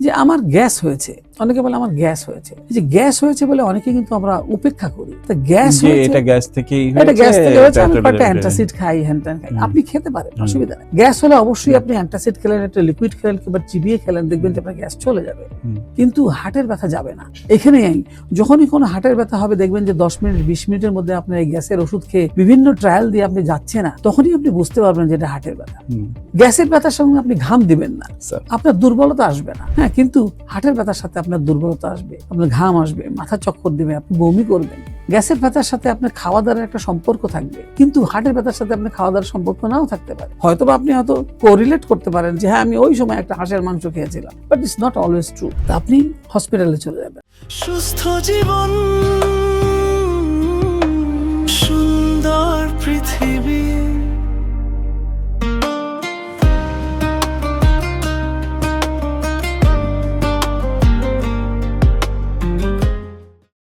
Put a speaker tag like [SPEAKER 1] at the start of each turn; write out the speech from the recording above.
[SPEAKER 1] যে আমার গ্যাস হয়েছে, অনেকে বলে আমার গ্যাস হয়েছে, যে গ্যাস হয়েছে বলে অনেকে কিন্তু আমরা উপেক্ষা করি। তা গ্যাস হয়েছে,
[SPEAKER 2] এটা গ্যাস থেকেই
[SPEAKER 1] এটা গ্যাস থেকে হয়েছে, আমি কয়েকটা অ্যান্টাসিড খাই, হ্যান-ত্যান খাই, আপনি খেতে পারেন, অসুবিধা নেই। গ্যাস হলে অবশ্যই আপনি অ্যান্টাসিড খেলেন, একটা লিকুইড খেলেন কিংবা চিবিয়ে খেলেন, দেখবেন যে আপনার গ্যাস চলে যাবে। কিন্তু হার্টের ব্যথা যাবে না। এখানেই যখনই কোনো হার্টের ব্যথা হবে, দেখবেন যে 10 মিনিট 20 মিনিটের মধ্যে আপনার এই গ্যাসের ওষুধ খেয়ে বিভিন্ন ট্রায়াল দিয়ে আপনি যাচ্ছে না, তখনই আপনি বুঝতে পারবেন যে এটা হার্টের ব্যথা। গ্যাসের ব্যথার সঙ্গে আপনি ঘাম দিবেন না, আপনার দুর্বলতা আসবে না। হ্যাঁ, কিন্তু হার্টের ব্যথার সাথে আপনার দুর্বলতা আসবে, আপনার ঘাম আসবে, মাথা চক্কর দিবে, আপনি বমি করবেন। গ্যাসের ব্যথার সাথে আপনার খাওয়া দাওয়ার একটা সম্পর্ক থাকবে, কিন্তু হার্টের ব্যথার সাথে আপনার খাওয়া দাওয়ার সম্পর্ক নাও থাকতে পারে। হয়তোবা আপনি হয়তো কোরিলেট করতে পারেন যে হ্যাঁ, আমি ওই সময় একটা হাঁসের মাংস খেয়েছিলাম, but it's not always true. আপনি হসপিটালে চলে যাবেন।
[SPEAKER 3] সুস্থ জীবন, সুন্দর পৃথিবী।